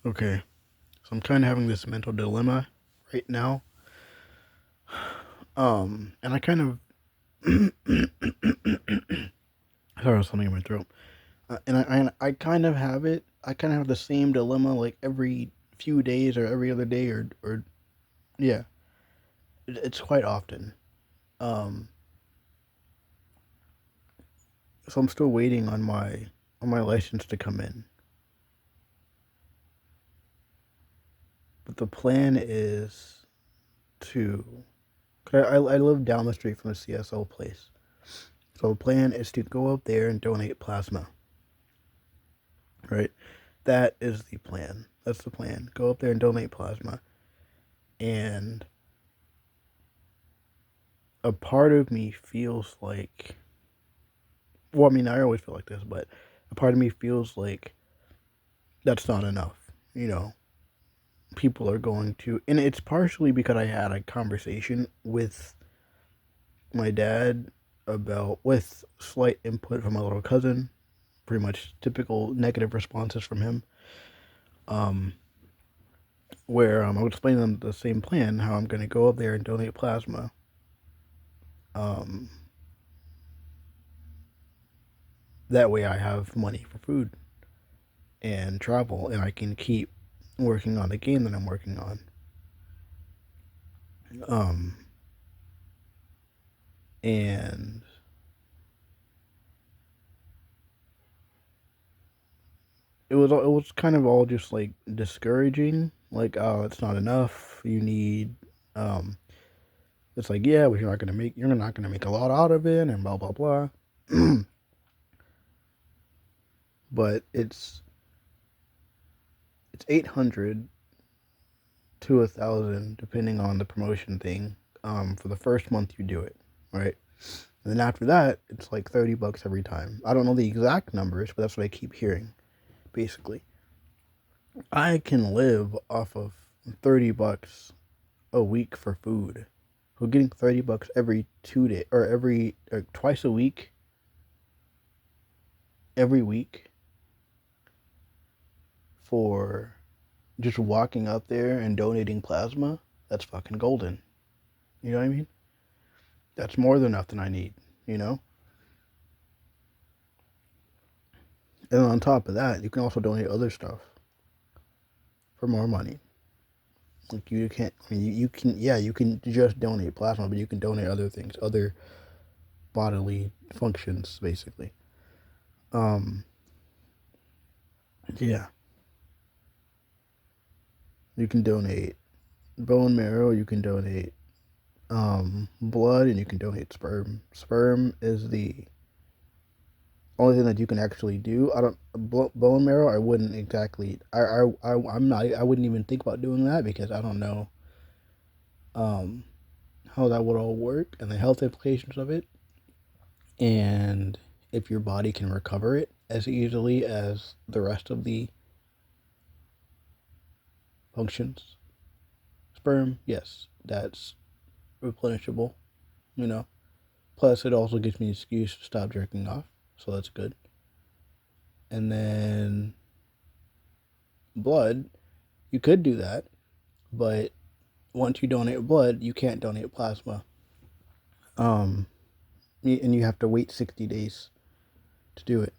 Okay, so I'm kind of having this mental dilemma right now. And I kind of sorry, I was something in my throat. And I kind of have it. I kind of have the same dilemma like every few days or every other day or yeah, it's quite often. Um, so I'm still waiting on my license to come in. But the plan is to. 'Cause I live down the street from the CSO place. So the plan is to go up there and donate plasma. Right? That is the plan. That's the plan. Go up there and donate plasma. And a part of me feels like, well, I mean, I always feel like this, but a part of me feels like that's not enough. You know, people are going to, and it's partially because I had a conversation with my dad about, with slight input from my little cousin, pretty much typical negative responses from him. Um, where I'll explain them the same plan, how I'm going to go up there and donate plasma. Um, that way I have money for food and travel, and I can keep working on the game that I'm working on. Um, and it was kind of all just like discouraging. Like, oh, it's not enough. You need, um, it's like, yeah, but you're not gonna make a lot out of it, and blah blah blah. But it's 800 to 1,000 depending on the promotion thing. For the first month you do it, right? And then after that, it's like $30 every time. I don't know the exact numbers, but that's what I keep hearing. Basically, I can live off of $30 a week for food. So getting $30 every 2 day or every or twice a week, every week for just walking up there and donating plasma. That's fucking golden. You know what I mean? That's more than enough than I need. You know. And on top of that, you can also donate other stuff for more money. Like you can't. I mean, you can. Yeah, you can just donate plasma, but you can donate other things, other bodily functions, basically. Um, yeah, you can donate bone marrow. You can donate blood, and you can donate sperm. Sperm is the only thing that you can actually do. I don't bone marrow. I wouldn't exactly. I'm not. I wouldn't even think about doing that because I don't know um how that would all work and the health implications of it, and if your body can recover it as easily as the rest of the functions. Sperm, yes, that's replenishable, you know. Plus, it also gives me an excuse to stop jerking off, so that's good. And then blood, you could do that, but once you donate blood, you can't donate plasma. Um, and you have to wait 60 days to do it.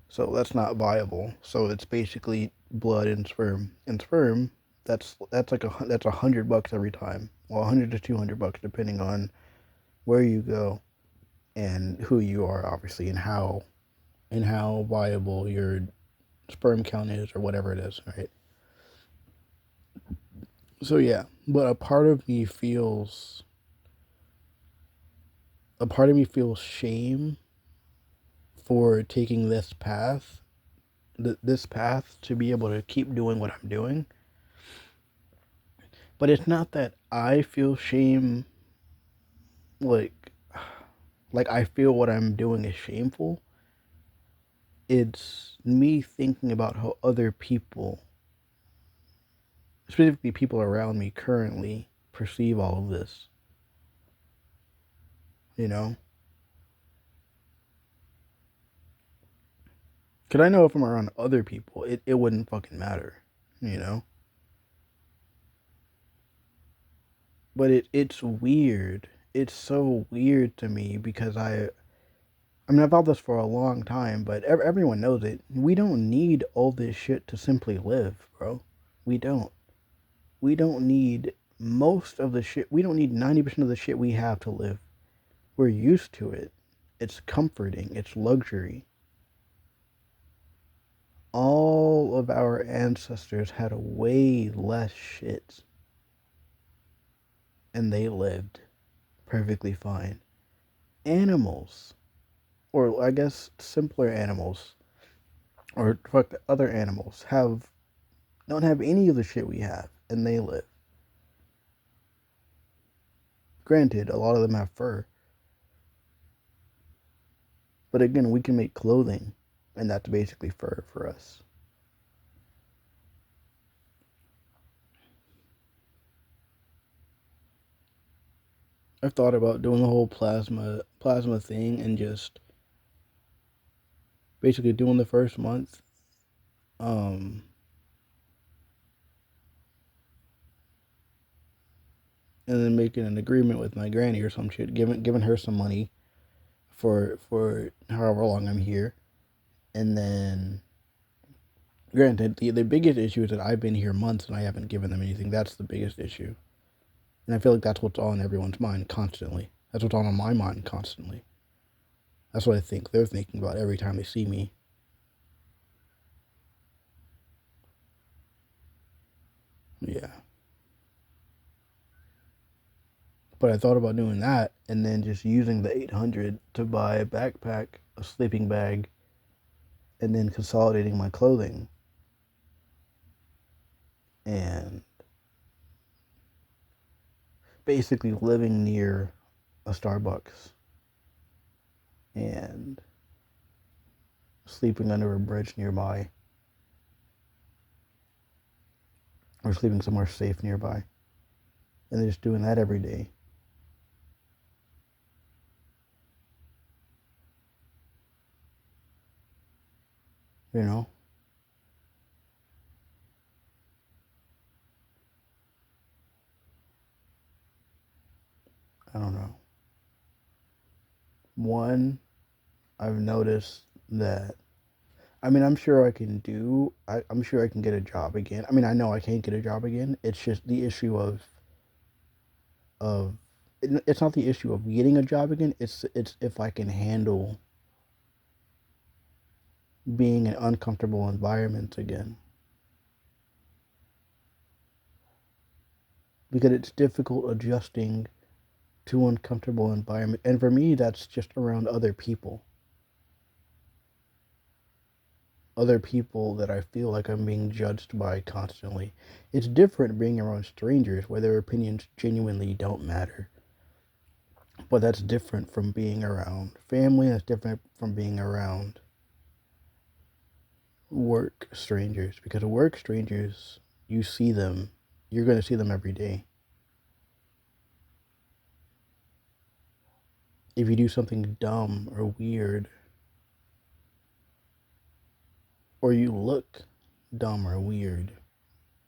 So that's not viable. So it's basically blood and sperm. And sperm, that's $100 every time. Well, 100 to $200 depending on where you go and who you are, obviously, and how viable your sperm count is or whatever it is, right? So yeah, but a part of me feels shame for taking this path to be able to keep doing what I'm doing. But it's not that I feel shame, like I feel what I'm doing is shameful. It's me thinking about how other people, specifically people around me currently, perceive all of this. You know, because I know if I'm around other people, it wouldn't fucking matter. you know? But it's weird. It's so weird to me because I mean, I've thought this for a long time, but everyone knows it. We don't need all this shit to simply live, bro. We don't. We don't need most of the shit. We don't need 90% of the shit we have to live. We're used to it. It's comforting. It's luxury. All of our ancestors had way less shit, and they lived perfectly fine. Animals, or I guess simpler animals, or fuck the other animals, don't have any of the shit we have, and they live. Granted, a lot of them have fur, but again, we can make clothing, and that's basically fur for us. I've thought about doing the whole plasma thing and just basically doing the first month, um, and then making an agreement with my granny or some shit, giving her some money for however long I'm here, and then granted the biggest issue is that I've been here months and I haven't given them anything. That's the biggest issue, and I feel like that's what's on everyone's mind constantly. That's what's on my mind constantly. That's what I think they're thinking about every time they see me. Yeah. But I thought about doing that and then just using the 800 to buy a backpack, a sleeping bag, and then consolidating my clothing and basically living near a Starbucks and sleeping under a bridge nearby or sleeping somewhere safe nearby and then just doing that every day. You know, I don't know. One, I've noticed that I mean, I'm sure I can get a job again. I mean, I know I can't get a job again. It's just the issue of it's not the issue of getting a job again. It's if I can handle being in uncomfortable environments again because it's difficult adjusting to uncomfortable environment. And for me, that's just around other people that I feel like I'm being judged by constantly. It's different being around strangers where their opinions genuinely don't matter. But that's different from being around family. That's different from being around work strangers because work strangers, you see them, you're going to see them every day. If you do something dumb or weird, or you look dumb or weird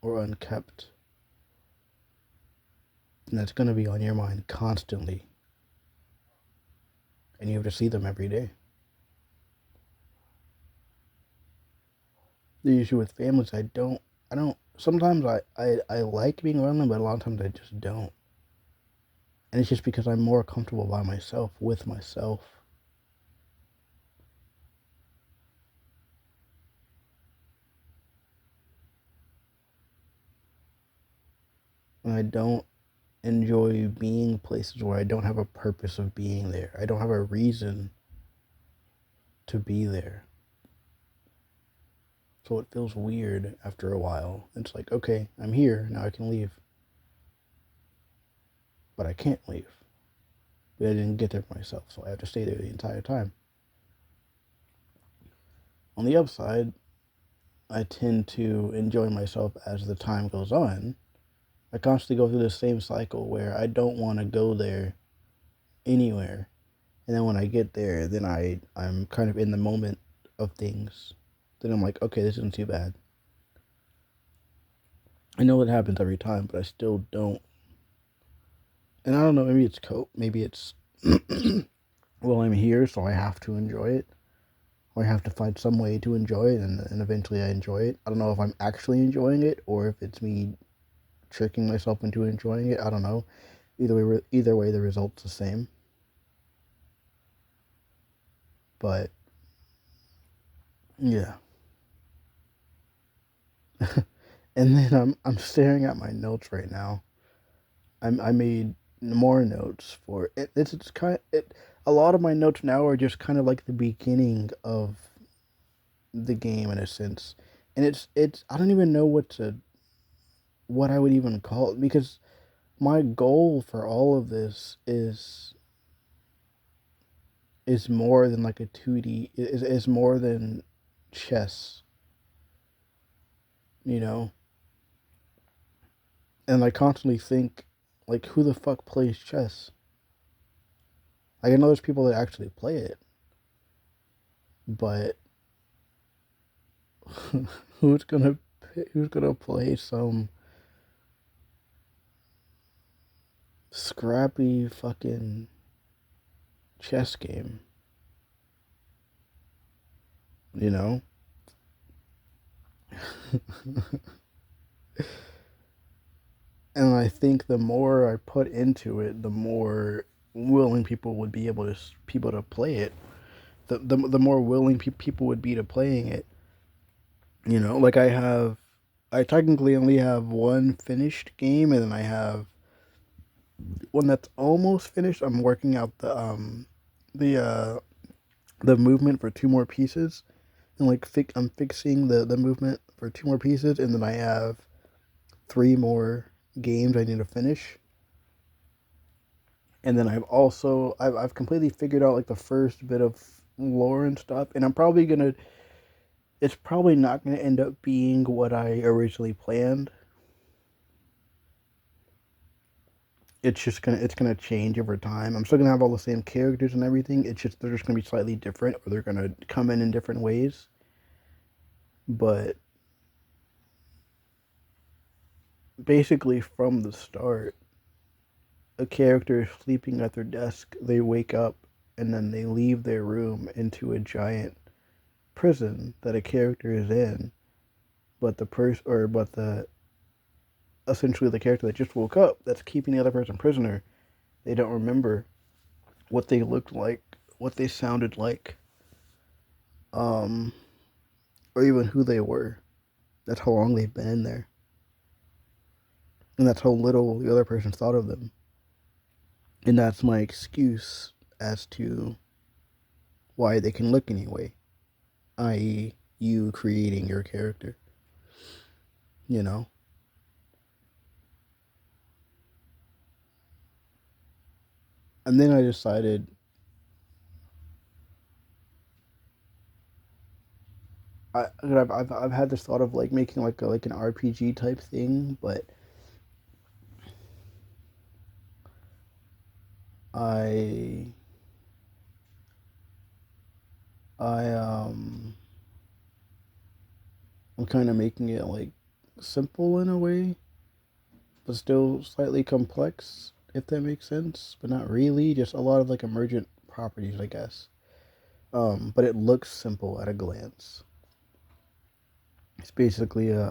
or unkept, then that's going to be on your mind constantly, and you have to see them every day. The issue with families, I don't, sometimes I like being around them, but a lot of times I just don't. And it's just because I'm more comfortable by myself, with myself. And I don't enjoy being places where I don't have a purpose of being there. I don't have a reason to be there. So it feels weird after a while. It's like, okay, I'm here, now I can leave. But I can't leave. But I didn't get there for myself, so I have to stay there the entire time. On the upside, I tend to enjoy myself as the time goes on. I constantly go through the same cycle where I don't want to go there anywhere. And then when I get there, then I'm kind of in the moment of things. Then I'm like, okay, this isn't too bad. I know it happens every time, but I still don't. And I don't know. Maybe it's cope. Maybe it's well, I'm here, so I have to enjoy it. Or I have to find some way to enjoy it, and eventually I enjoy it. I don't know if I'm actually enjoying it or if it's me tricking myself into enjoying it. I don't know. Either way, the result's the same. But yeah, and then I'm staring at my notes right now. I made more notes for it. It's kind of, it. A lot of my notes now are just kind of like the beginning of the game in a sense, and it's I don't even know what I would even call it because my goal for all of this is more than like a 2D is more than chess, you know. And I constantly think like who the fuck plays chess? Like I know there's people that actually play it, but who's gonna who's gonna play some scrappy fucking chess game, you know? And I think the more I put into it, the more willing people would be able to people to play it. The more willing people would be to playing it. You know, like I technically only have one finished game, and then I have one that's almost finished. I'm working out the the movement for two more pieces, and like I'm fixing the movement for two more pieces, and then I have three more games I need to finish. And then I've completely figured out like the first bit of lore and stuff, and it's probably not gonna end up being what I originally planned. It's gonna change over time. I'm still gonna have all the same characters and everything. It's just they're just gonna be slightly different, or they're gonna come in different ways. But basically, from the start, a character is sleeping at their desk. They wake up and then they leave their room into a giant prison that a character is in. But the person, or but the essentially the character that just woke up, that's keeping the other person prisoner. They don't remember what they looked like, what they sounded like, um, or even who they were. That's how long they've been in there, and that's how little the other person thought of them. And that's my excuse as to why they can look anyway, i.e., you creating your character. You know, and then I decided I've had this thought of like making like an RPG type thing, but I I I'm kind of making it like simple in a way, but still slightly complex, if that makes sense. But not really, just a lot of like emergent properties, I guess. But it looks simple at a glance. It's basically a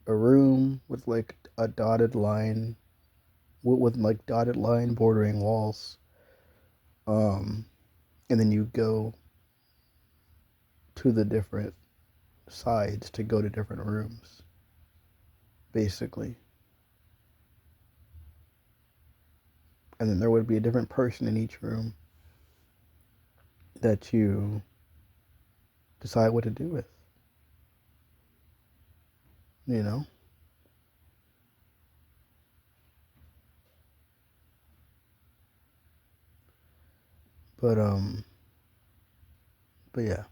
room with like a dotted line with like dotted line bordering walls. Um, and then you go to the different sides to go to different rooms, basically. And then there would be a different person in each room that you decide what to do with, you know? But but yeah.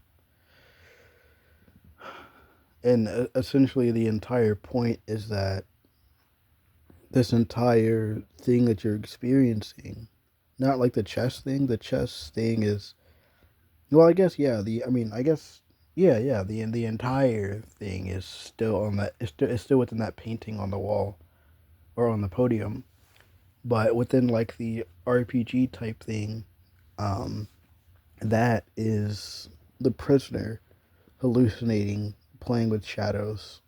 And essentially the entire point is that this entire thing that you're experiencing, not like the chess thing is well, I guess yeah, the I mean, I guess Yeah. The entire thing is still on that. It's still within that painting on the wall or on the podium, but within like the RPG type thing, um, that is the prisoner hallucinating, playing with shadows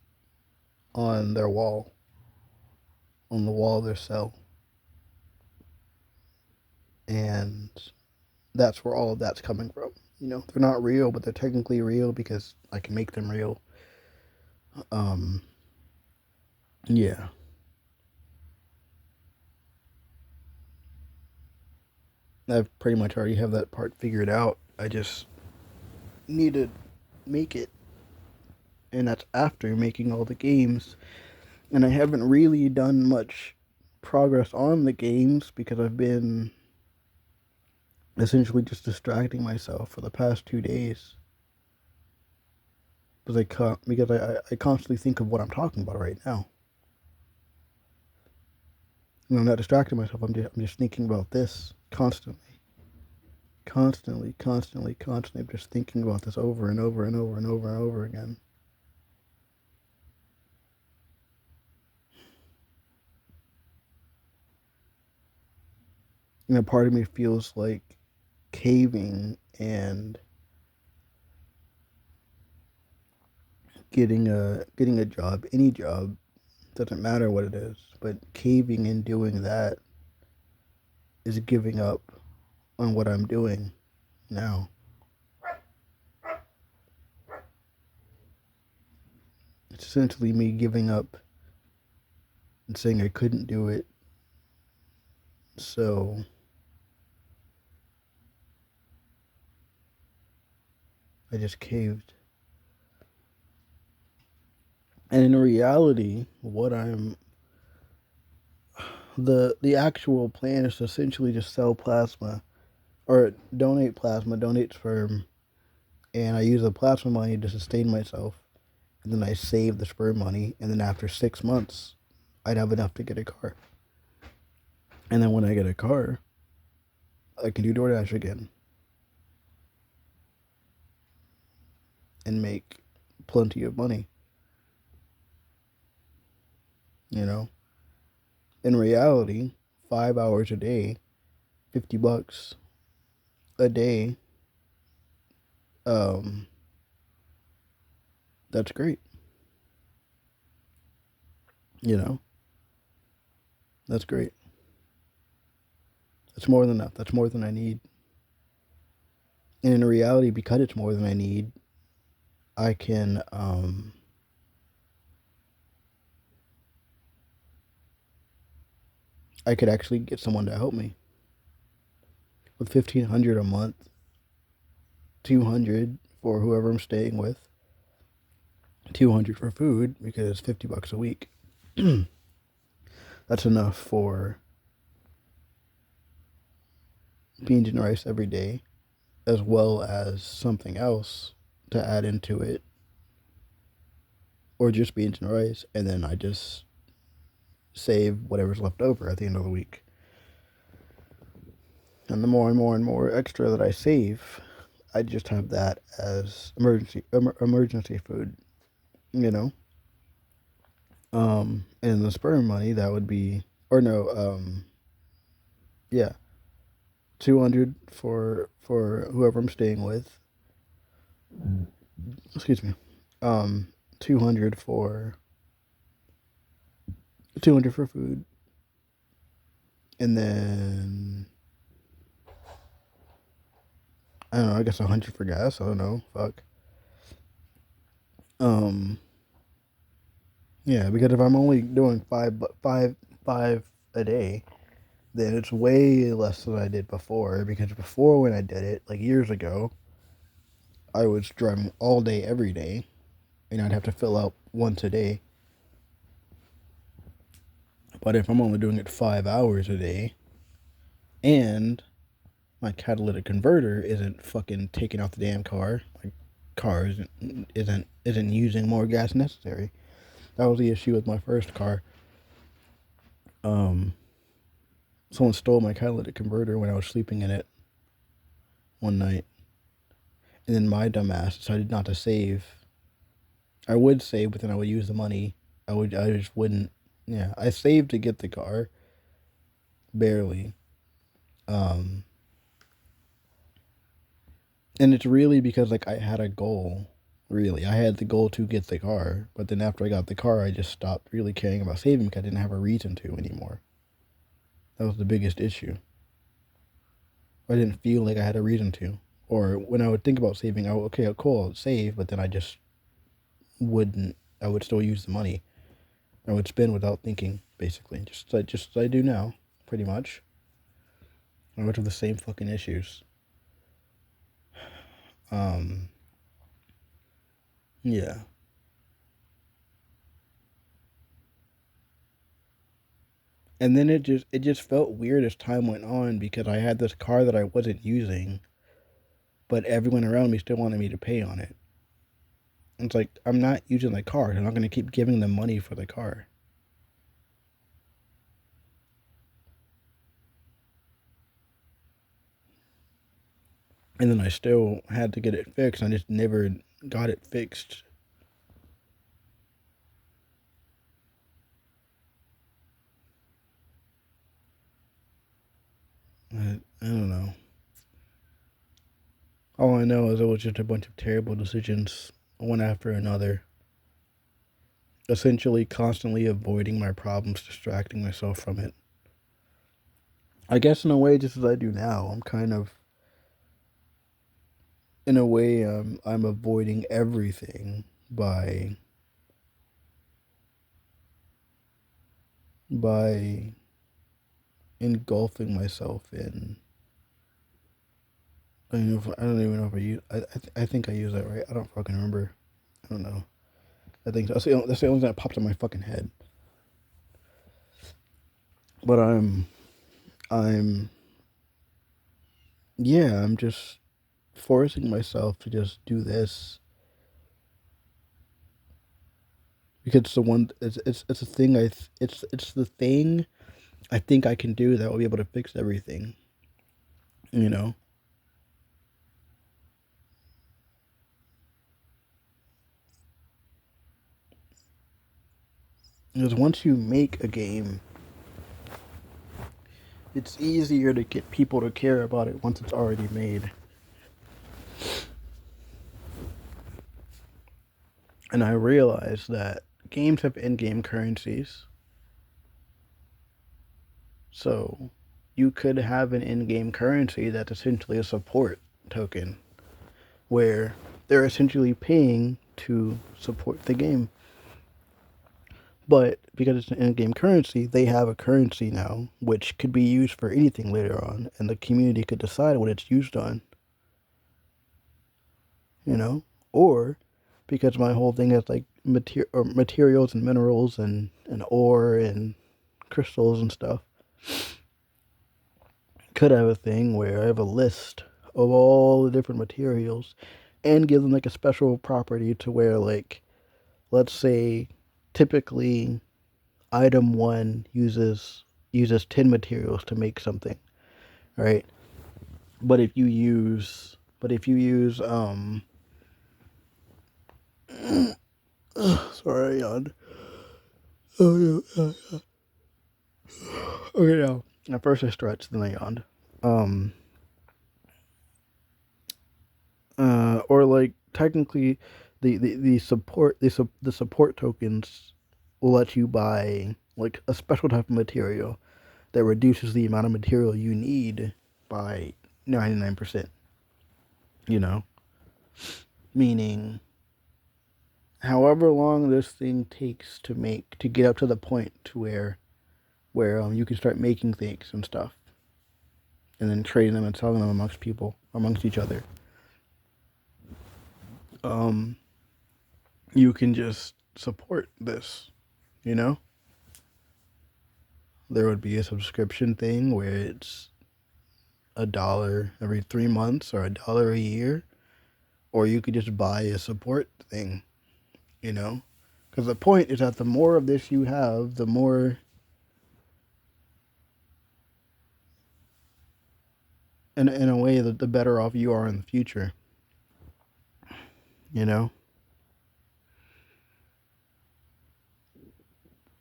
on their wall, on the wall of their cell, and that's where all of that's coming from. You know, they're not real, but they're technically real because I can make them real. Um, yeah, I've pretty much already have that part figured out. I just need to make it, and that's after making all the games. And I haven't really done much progress on the games because I've been essentially just distracting myself for the past 2 days because I constantly think of what I'm talking about right now. And I'm not distracting myself. I'm just thinking about this constantly, constantly. I'm just thinking about this over and over and over and over and over again. And a part of me feels like caving and getting a job, any job, doesn't matter what it is, but caving and doing that is giving up on what I'm doing now. It's essentially me giving up and saying I couldn't do it, so I just caved. And in reality, what I'm the actual plan is to essentially just sell plasma or donate sperm, and I use the plasma money to sustain myself, and then I save the sperm money, and then after 6 months, I'd have enough to get a car. And then when I get a car, I can do DoorDash again and make plenty of money. You know, in reality, 5 hours a day, $50 a day. Um, that's great. You know, that's great. That's more than enough. That's more than I need. And in reality, because it's more than I need, I can I could actually get someone to help me with 1,500 a month, 200 for whoever I'm staying with, 200 for food because it's $50 a week. That's enough for beans and rice every day, as well as something else to add into it, or just beans and rice, and then I just save whatever's left over at the end of the week. And the more and more and more extra that I save, I just have that as emergency food, you know. And the sperm money that would be, or no, yeah, 200 for whoever I'm staying with. Excuse me. 200 for 200 for food, and then I don't know. I guess 100 for gas. I don't know. Fuck. Um, yeah, because if I'm only doing five a day, then it's way less than I did before. Because before, when I did it, like years ago, I was driving all day, every day, and I'd have to fill out once a day. But if I'm only doing it 5 hours a day, and my catalytic converter isn't fucking taking off the damn car, my car isn't using more gas necessary. That was the issue with my first car. Um, Someone stole my catalytic converter when I was sleeping in it one night, And then my dumbass decided not to save. I would save, but then I would use the money. I just wouldn't. Yeah, I saved to get the car, barely. Um, and it's really because like I had a goal. Really, I had the goal to get the car, but then after I got the car, I just stopped really caring about saving because I didn't have a reason to anymore. That was the biggest issue. I didn't feel like I had a reason to. Or when I would think about saving, I would, okay, cool, I'll save, but then I just wouldn't. I would still use the money. I would spend without thinking, basically, just as I do now, pretty much. I went through the same fucking issues. Um, yeah, and then it just felt weird as time went on because I had this car that I wasn't using, but everyone around me still wanted me to pay on it. It's like I'm not using the car. I'm not gonna keep giving them money for the car. And then I still had to get it fixed. I just never got it fixed. I don't know. All I know is it was just a bunch of terrible decisions, one after another. Essentially, constantly avoiding my problems, distracting myself from it. I guess in a way, just as I do now, I'm kind of, in a way, I'm avoiding everything by engulfing myself in. I don't even know if I use. I think I use that right. I don't fucking remember. I don't know. I think that's the only thing that popped in my fucking head. But I'm yeah, I'm just forcing myself to just do this because it's a thing it's the thing I think I can do that will be able to fix everything. You know, because once you make a game, it's easier to get people to care about it once it's already made. And I realized that games have in-game currencies, so you could have an in-game currency that's essentially a support token where they're essentially paying to support the game. But because it's an in-game currency, they have a currency now, which could be used for anything later on, and the community could decide what it's used on. You know, or because my whole thing is like materials and minerals and ore and crystals and stuff, could have a thing where I have a list of all the different materials and give them like a special property to where like let's say typically item one uses 10 materials to make something, right? But if you use sorry I yawned. Oh yeah. Okay now. At first I stretched, then I yawned. Um or like technically the support tokens will let you buy like a special type of material that reduces the amount of material you need by 99%, you know? Meaning however long this thing takes to make to get up to the point to where you can start making things and stuff and then trading them and selling them amongst each other. Um you can just support this, you know? There would be a subscription thing where it's $1 every 3 months or $1 a year, or you could just buy a support thing, you know? Because the point is that the more of this you have, the more, in a way, the better off you are in the future. you know?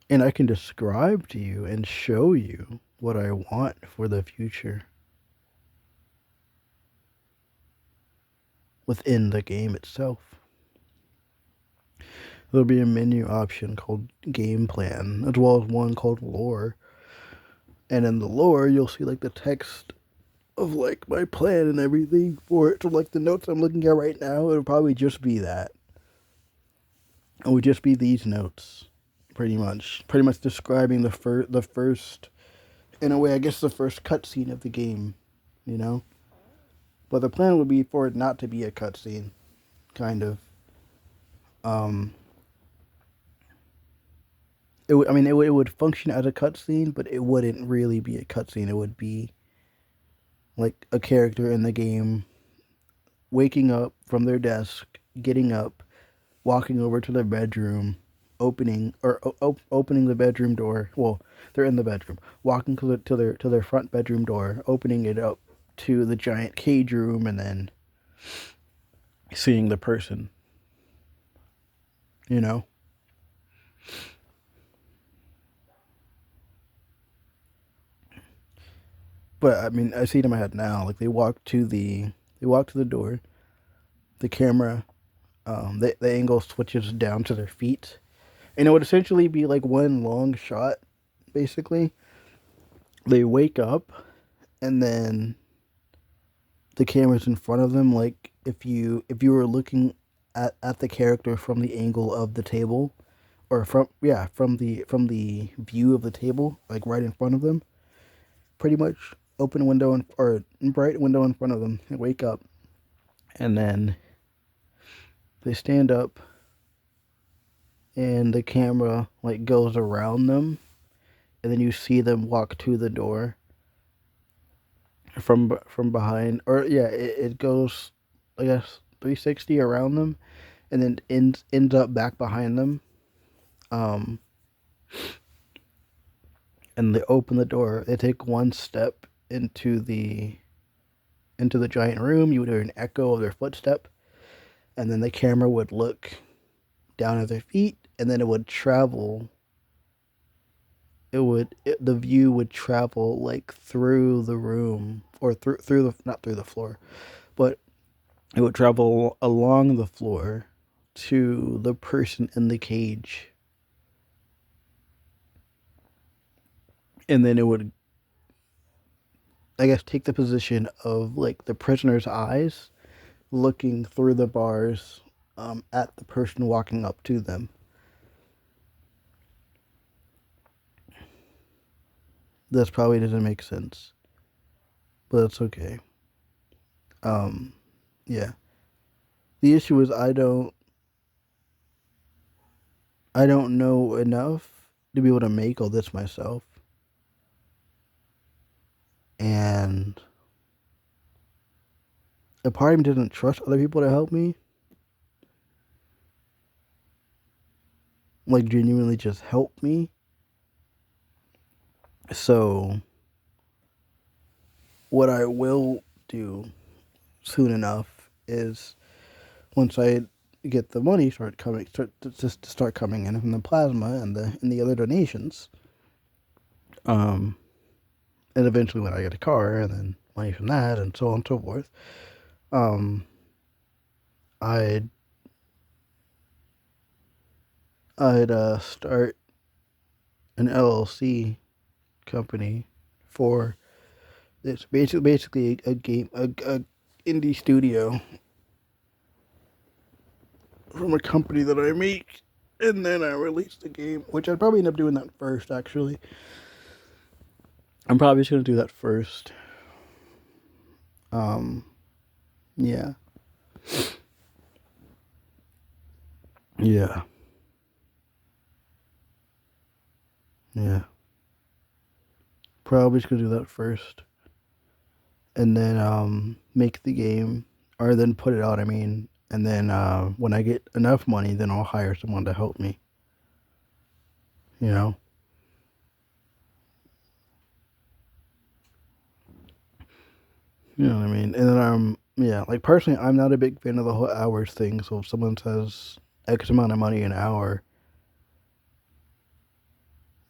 And I can describe to you and show you what I want for the future within the game itself. There'll be a menu option called Game Plan, as well as one called Lore. And in the lore, you'll see like the text of like my plan and everything for it. So like the notes I'm looking at right now, it'll probably just be that. It would just be these notes, pretty much describing the first, in a way, I guess the first cutscene of the game, you know. But the plan would be for it not to be a cutscene, kind of. Um, it would function as a cutscene, but it wouldn't really be a cutscene. It would be like a character in the game waking up from their desk, getting up, walking over to their bedroom, opening the bedroom door. Well, they're in the bedroom, walking to their front bedroom door, opening it up to the giant cage room, and then seeing the person. You know. But I mean, I see it in my head now. Like they walk to the door. The camera, the angle switches down to their feet, and it would essentially be like one long shot. Basically, they wake up, and then the camera's in front of them. Like if you were looking at the character from the angle of the table, or from the view of the table, like right in front of them, pretty much open window or bright window in front of them, and wake up, and then they stand up, and the camera like goes around them, and then you see them walk to the door from behind, or yeah, it goes, I guess, 360 around them, and then ends up back behind them. Um, and they open the door. They take one step into the giant room. You would hear an echo of their footstep, and then the camera would look down at their feet, and then it would travel. The view would travel like through the room, or through the, not through the floor, but it would travel along the floor to the person in the cage, and then it would, I guess, take the position of like the prisoner's eyes looking through the bars, at the person walking up to them. This probably doesn't make sense, but it's okay. Um, yeah. The issue is I don't know enough to be able to make all this myself, and a part of me doesn't trust other people to help me, like genuinely just help me. So what I will do soon enough is, once I get the money start coming in from the plasma and the other donations, um, and eventually when I get a car and then money from that and so on and so forth, um, I'd start an LLC company for this, basically a game, a indie studio from a company that I make, and then I release the game, which I'd probably end up doing that first. Actually, I'm probably just gonna do that first. Um, yeah, yeah, yeah. Probably just gonna do that first, and then make the game, or then put it out. I mean, and then when I get enough money, then I'll hire someone to help me. You know, you know what I mean. And then Yeah, like personally, I'm not a big fan of the whole hours thing. So if someone says X amount of money an hour,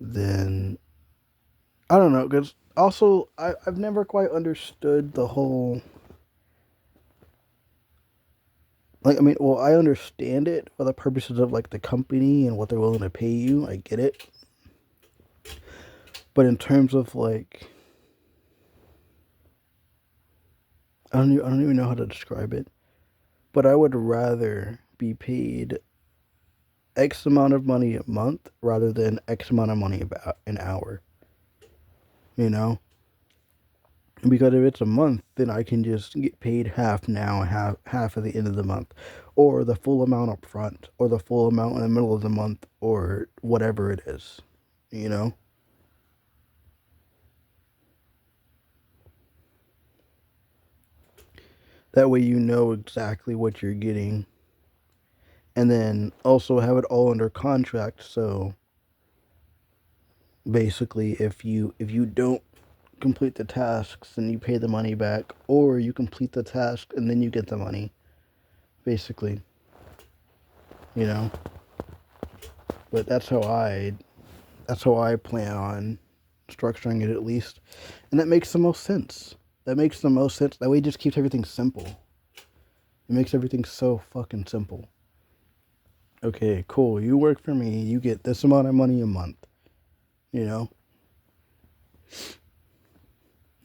then I don't know. Because also, I've never quite understood the whole. Like, I mean, well, I understand it for the purposes of like the company and what they're willing to pay you. I get it. But in terms of like, I don't even know how to describe it. But I would rather be paid X amount of money a month rather than X amount of money about an hour. You know, because if it's a month, then I can just get paid half now, half at the end of the month, or the full amount up front, or the full amount in the middle of the month, or whatever it is. You know, that way you know exactly what you're getting, and then also have it all under contract. So basically, if you don't complete the tasks, then you pay the money back, or you complete the task and then you get the money. Basically, you know. But that's how I plan on structuring it at least, and that makes the most sense. That makes the most sense. That way, it just keeps everything simple. It makes everything so fucking simple. Okay, cool. You work for me. You get this amount of money a month. You know,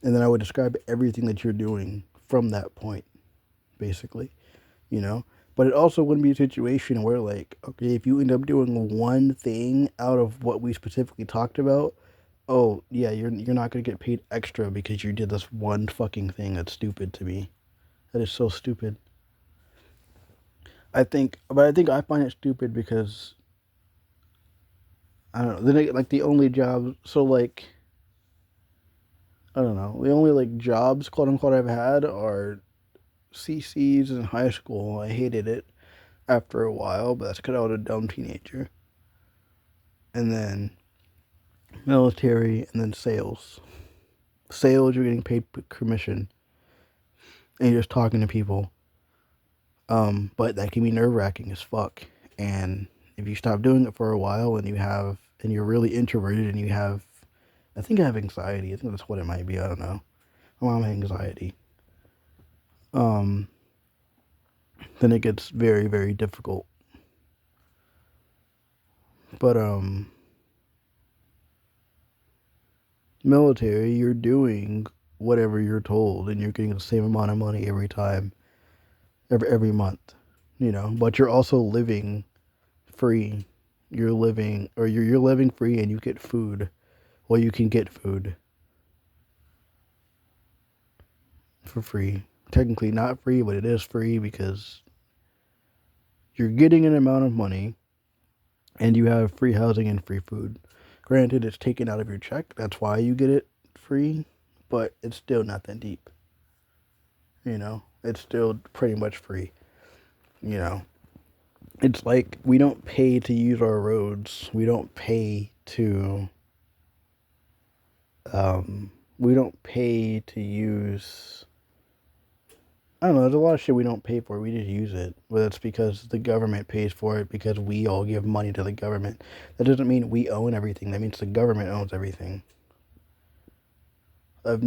and then I would describe everything that you're doing from that point, basically. You know, but it also wouldn't be a situation where like, okay, if you end up doing one thing out of what we specifically talked about, oh yeah, you're not gonna get paid extra because you did this one fucking thing. That's stupid to me. That is so stupid. But I think I find it stupid because I don't know. Then like the only job, so like I don't know, the only like jobs quote unquote I've had are CCs in high school. I hated it after a while, but that's because I was a dumb teenager. And then military, and then sales. Sales, you're getting paid commission, and you're just talking to people. But that can be nerve wracking as fuck. And if you stop doing it for a while, and you're really introverted, and I think I have anxiety. I think that's what it might be. I don't know. I'm anxiety. Um, then it gets very, very difficult. But military, you're doing whatever you're told, and you're getting the same amount of money every time, every month. You know, but you're also living free. You're living free, and you get food. Well, you can get food for free. Technically not free, but it is free because you're getting an amount of money and you have free housing and free food. Granted, it's taken out of your check. That's why you get it free, but it's still not that deep. You know, it's still pretty much free. You know, it's like we don't pay to use our roads. Um, we don't pay to use. I don't know. There's a lot of shit we don't pay for. We just use it. But that's because the government pays for it because we all give money to the government. That doesn't mean we own everything. That means the government owns everything. I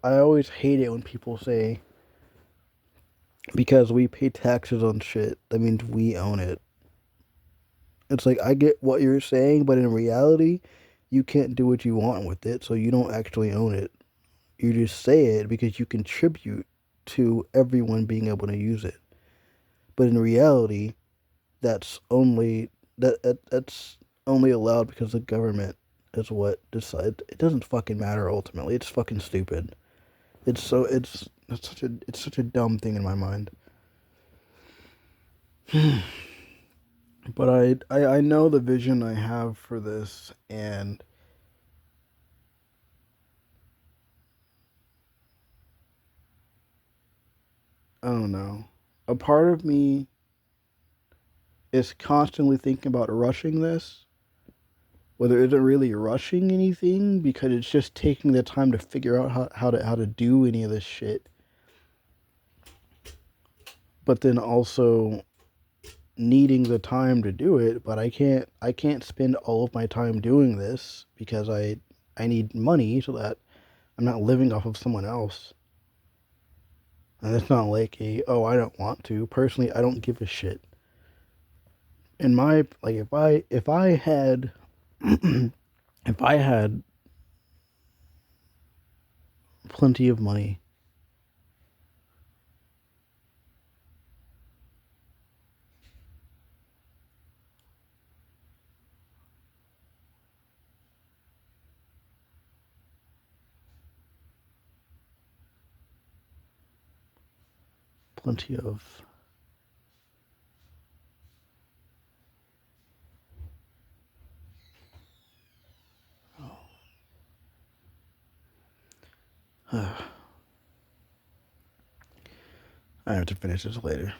always hate it when people say because we pay taxes on shit, that means we own it. It's like I get what you're saying, but in reality, you can't do what you want with it, so you don't actually own it. You just say it because you contribute to everyone being able to use it. But in reality, that's only that's only allowed because the government is what decides. It doesn't fucking matter ultimately. It's fucking stupid. It's such a dumb thing in my mind. But I know the vision I have for this, and I don't know. A part of me is constantly thinking about rushing this, whether it isn't really rushing anything because it's just taking the time to figure out how to do any of this shit. but then also needing the time to do it, but I can't spend all of my time doing this because I need money so that I'm not living off of someone else. And it's not like oh, I don't want to. Personally, I don't give a shit. In my like if I had if I had plenty of money, plenty of I have to finish this later.